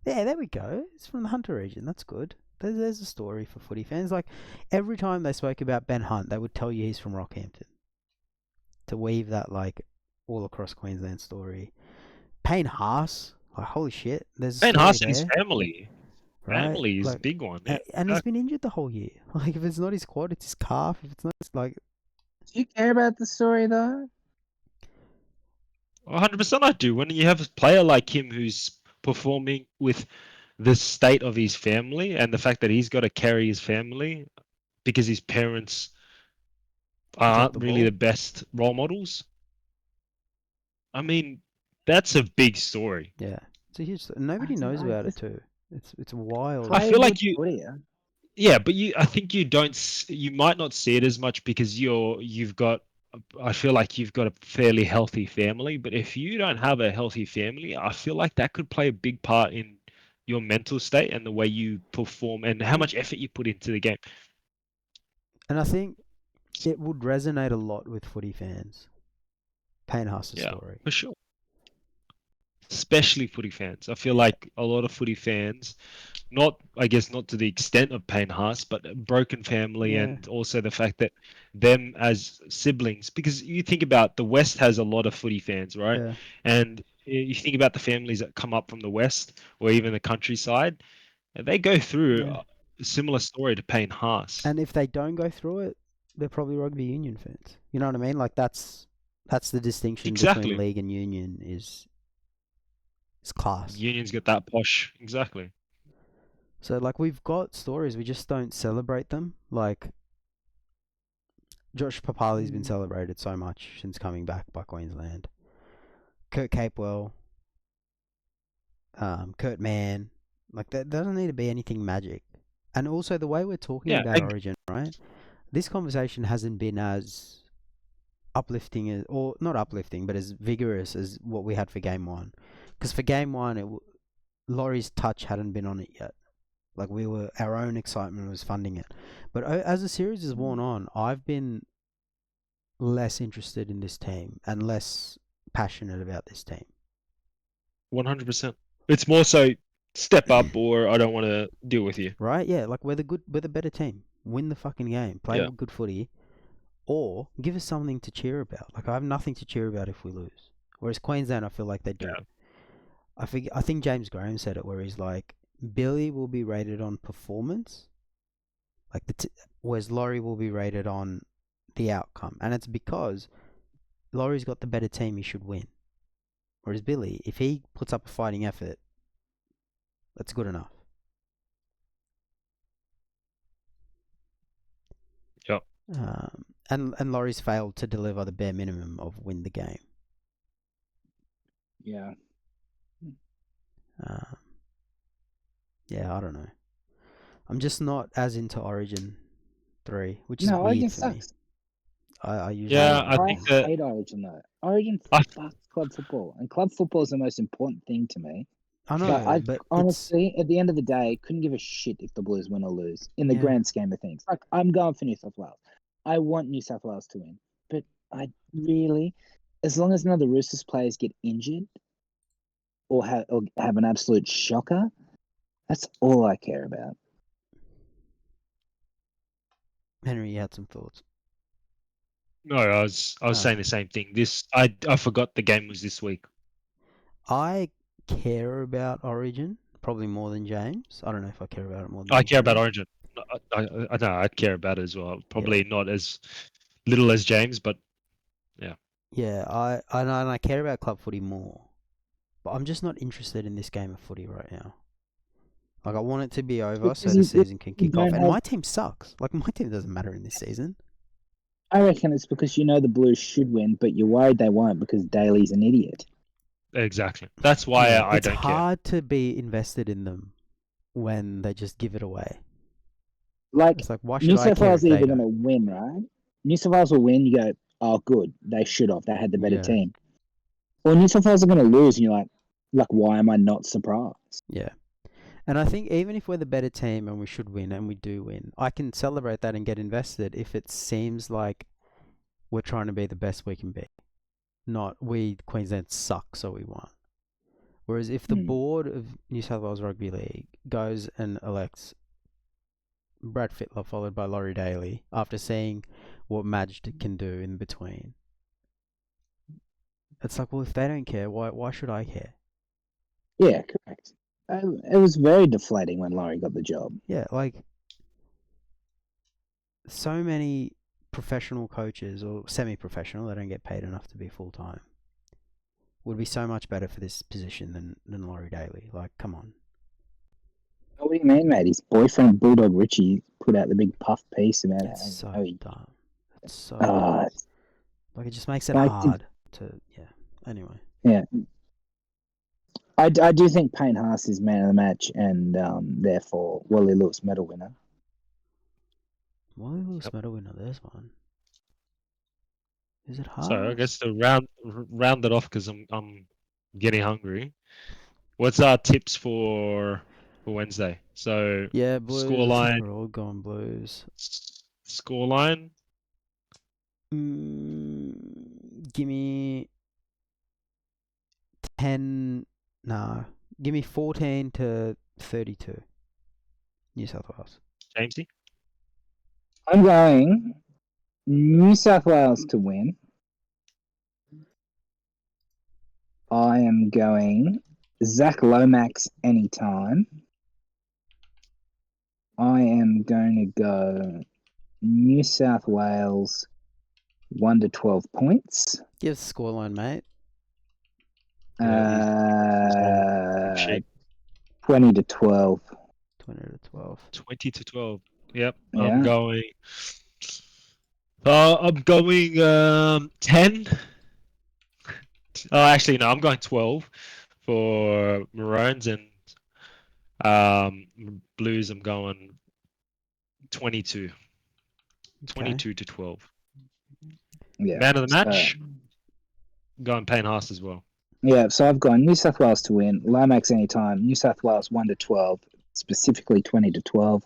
Yeah, there we go. He's from the Hunter region. That's good. There's a story for footy fans. Like, every time they spoke about Ben Hunt, they would tell you he's from Rockhampton. To weave that, like, all across Queensland story. Payne Haas, like, holy shit. There's Payne Haas and his family. Right? Family is like, a big one. And he's been injured the whole year. Like, if it's not his quad, it's his calf. If it's not, it's like... Do you care about the story, though? 100% I do. When you have a player like him who's performing with the state of his family and the fact that he's got to carry his family because his parents aren't really the best role models. I mean, that's a big story. Yeah, it's a huge story. Nobody knows about it too. It's wild. I feel like yeah, but I think you might not see it as much because I feel like you've got a fairly healthy family, but if you don't have a healthy family, I feel like that could play a big part in your mental state and the way you perform and how much effort you put into the game. And I think it would resonate a lot with footy fans. Payne Haas's Yeah, story. for sure. Especially footy fans. I feel like a lot of footy fans, I guess not to the extent of Payne Haas, but a broken family, Yeah. and also the fact that them as siblings, because you think about the West has a lot of footy fans, right? Yeah. And you think about the families that come up from the West or even the countryside, and they go through Yeah. a similar story to Payne Haas. And if they don't go through it, they're probably rugby union fans. You know what I mean? Like that's the distinction between Exactly. league and union is class. Unions get that posh. Exactly. So like we've got stories, we just don't celebrate them. Like Josh Papali's been celebrated so much since coming back by Queensland. Kurt Capewell, Kurt Mann, like that doesn't need to be anything magic. And also the way we're talking Yeah. about Origin, right? This conversation hasn't been as uplifting as, or not uplifting, but as vigorous as what we had for game one. Because for game one, Laurie's touch hadn't been on it yet. Like our own excitement was funding it. But as the series has worn on, I've been less interested in this team and less passionate about this team. 100%. It's more so step up or I don't want to deal with you. Right? Yeah, like we're the better team. Win the fucking game. Play Yeah. good footy. Or give us something to cheer about. Like I have nothing to cheer about if we lose. Whereas Queensland, I feel like they do. Yeah. I think James Graham said it, where he's like, Billy will be rated on performance, like whereas Laurie will be rated on the outcome, and it's because Laurie's got the better team, he should win. Whereas Billy, if he puts up a fighting effort, that's good enough. Yep. And Laurie's failed to deliver the bare minimum of win the game. Yeah. Yeah, I don't know. I'm just not as into Origin 3, which is No, weird Origin for me. sucks. I usually Yeah, like I I think that hate Origin though. Origin I- fucks club football, and club football is the most important thing to me. I know, But I but honestly, at the end of the day, couldn't give a shit if the Blues win or lose in the Yeah. grand scheme of things. Like I'm going for New South Wales. I want New South Wales to win, but I really, as long as none of the Roosters players get injured or have an absolute shocker, that's all I care about. Henry, you had some thoughts. no, I was saying the same thing. I forgot the game was this week. I care about Origin probably more than James. I don't know if I care about it more than I you care about do. Origin. I know I care about it as well. Probably not as little as James, but Yeah, I care about club footy more, but I'm just not interested in this game of footy right now. Like I want it to be over so Because the you- season can you kick off. don't And have- my team sucks. Like my team doesn't matter in this season. I reckon it's because you know the Blues should win, but you're worried they won't because Daly's an idiot. exactly. That's why Yeah, I it's don't care. hard to be invested in them when they just give it away. Like It's like why New should I South care Wales if are they either going don't? to win, right? New South Wales will win. You go, oh, good. They should have. They had the better Yeah. team. Or New South Wales are going to lose, and you're like, why am I not surprised? Yeah. And I think even if we're the better team and we should win and we do win, I can celebrate that and get invested if it seems like we're trying to be the best we can be. Not we Queensland suck so we won. Whereas if the board of New South Wales Rugby League goes and elects Brad Fittler followed by Laurie Daly after seeing what Madge can do in between, it's like, well, if they don't care, why should I care? Yeah, correct. It was very deflating when Laurie got the job. Yeah, like so many professional coaches or semi-professional, they don't get paid enough to be full-time, would be so much better for this position than Laurie Daly. Like, come on. What do you mean, mate? His boyfriend, Bulldog Richie, put out the big puff piece about It's so how he... dumb. It's so like it just makes it like, hard to Anyway. Yeah. I do think Payne Haas is man of the match and therefore Wally Lewis medal winner. Wally Lewis medal winner, there's one. Is it hard? So I guess to round it off because I'm getting hungry. What's our tips for Wednesday? So Yeah, Blues. scoreline. We're all going Blues. Scoreline. Give me 10. No, give me 14-32. New South Wales. Jamesy. I'm going New South Wales to win. I am going Zach Lomax anytime. I am going to go New South Wales 1 to 12 points. Give us a scoreline, mate. Shape. 20 to 12. 20-12. 20 to 12. Yep. Yeah. I'm going 10. Oh, actually, no. I'm going 12 for Maroons, and Blues. I'm going 22. Okay. 22 to 12. Yeah. Man of the match. Going Payne Haas as well. Yeah, so I've gone New South Wales to win, Lomax anytime, New South Wales 1 to 12, specifically 20 to 12,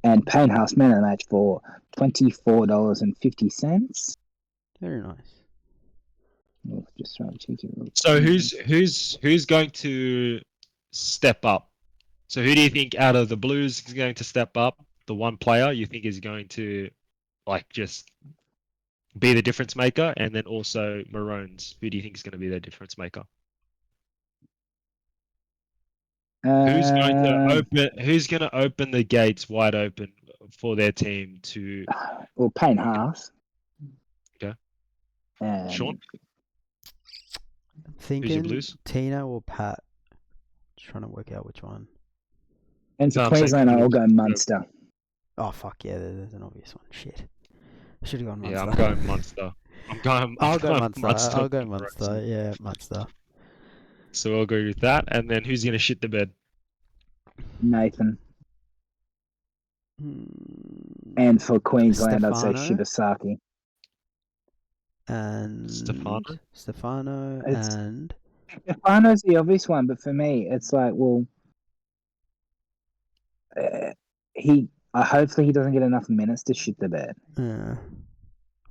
and Payne House man of the match for $24.50. Very nice. Oh, just trying to check it. So who's going to step up? So who do you think out of the Blues is going to step up? The one player you think is going to just be the difference maker, and then also Maroons. Who do you think is going to be the difference maker? Who's going to open the gates wide open for their team to? Well, Payne Haas. Okay. And Sean? I'm Who's your thinking Blues? Tina or Pat. Just trying to work out which one. And for No, I'm saying Queensland, I'll Blues. go Munster. Oh fuck yeah, there's an obvious one. Shit. I should have gone Munster. Yeah, I'm going Munster. I'll go going Munster. I'll go for Maroons. Munster. Yeah, Munster. So I'll go with that. And then who's going to shit the bed? Nathan. Hmm. And for Queensland, I'd say Stefano. Shibasaki. And Stefano? and Stefano's the obvious one, but for me, it's like, well, hopefully he doesn't get enough minutes to shit the bed,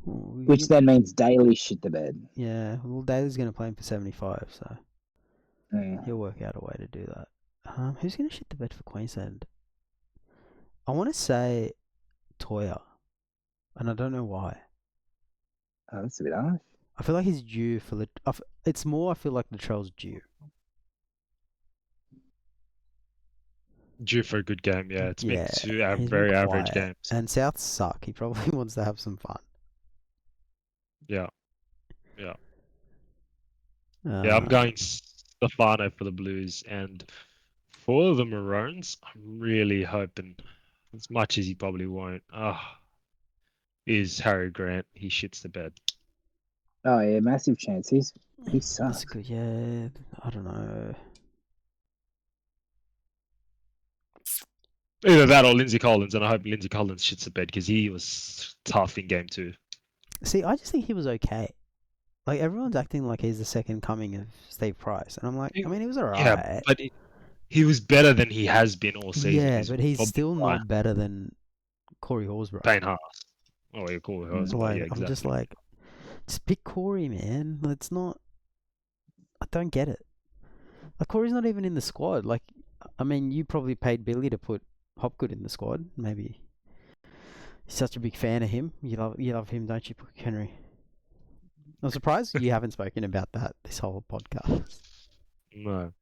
which then means Daly shit the bed. Yeah, well, Daly's going to play him for 75, so Yeah. he'll work out a way to do that. Who's going to shit the bed for Queensland? I want to say Toya, and I don't know why. Oh, that's a bit harsh. I feel like he's due for it's more. I feel like Latrell's due. Due for a good game, yeah. It's been two he's very been average quiet. games. And South suck. He probably wants to have some fun. Yeah. I'm going Stefano for the Blues, and for the Maroons, I'm really hoping, as much as he probably won't, is Harry Grant. He shits the bed. Oh yeah, massive chance. He sucks. That's good. Yeah, I don't know. Either that or Lindsay Collins, and I hope Lindsay Collins shits the bed because he was tough in game 2. See, I just think he was okay. Like, everyone's acting like he's the second coming of Steve Price, and I'm like, I mean, he was alright. Yeah, but he was better than he has been all season. Yeah, but he's still not better than Corey Horsburgh. Payne Haas. Oh, yeah, Corey Horsburgh. Like, Yeah, exactly. I'm just like, just pick Corey, man. It's not. I don't get it. Like, Corey's not even in the squad. Like, I mean, you probably paid Billy to put Hopgood in the squad. Maybe you're such a big fan of him. You love him, don't you, Henry? I'm surprised you haven't spoken about that this whole podcast. No.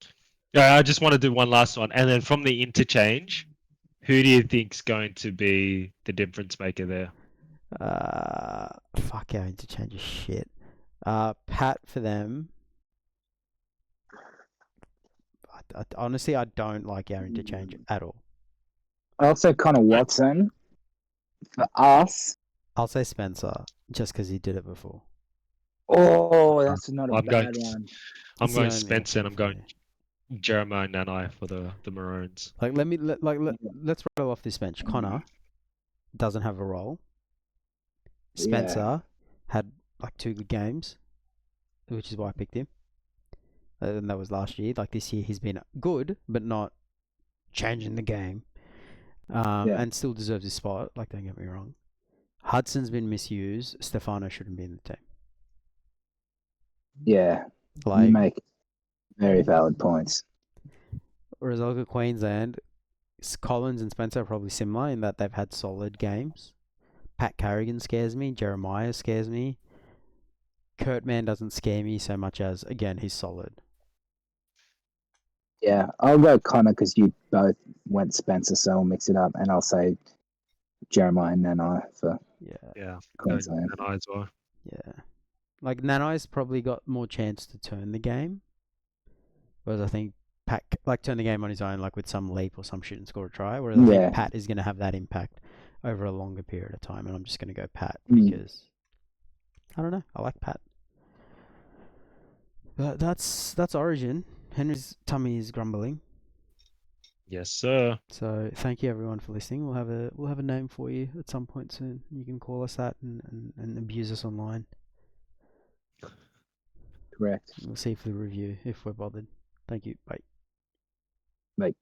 Yeah, I just want to do one last one, and then from the interchange, who do you think's going to be the difference maker there? Fuck our interchange is shit. Pat for them. Honestly, I don't like our interchange at all. Also, Connor Watson for us. I'll say Spencer, just because he did it before. Oh, that's not a bad one. I'm going Spencer, and I'm going Jeremiah Nanai for the Maroons. Like, let's rattle off this bench. Connor doesn't have a role. Spencer had like 2 good games, which is why I picked him. And that was last year. Like, this year he's been good, but not changing the game. Yeah. and still deserves his spot. Like, don't get me wrong. Hudson's been misused. Stefano shouldn't be in the team. Yeah. You Like, make very valid points. whereas I look at Queensland, Collins and Spencer are probably similar in that they've had solid games. Pat Carrigan scares me. Jeremiah scares me. Kurtman doesn't scare me so much as, again, he's solid. Yeah, I'll go Connor because you both went Spencer, so I'll mix it up, and I'll say Jeremiah and Nanai for Yeah. Queensland. And I as well. Yeah. Like, Nanai's probably got more chance to turn the game. Whereas I think Pat, turn the game on his own, like with some leap or some shoot and score a try. Whereas I think Pat is going to have that impact over a longer period of time. And I'm just going to go Pat because, I don't know, I like Pat. But that's Origin. Henry's tummy is grumbling. Yes, sir. So thank you everyone for listening. We'll have a name for you at some point soon. You can call us that and abuse us online. Correct. We'll see for the review if we're bothered. Thank you. Bye. Bye.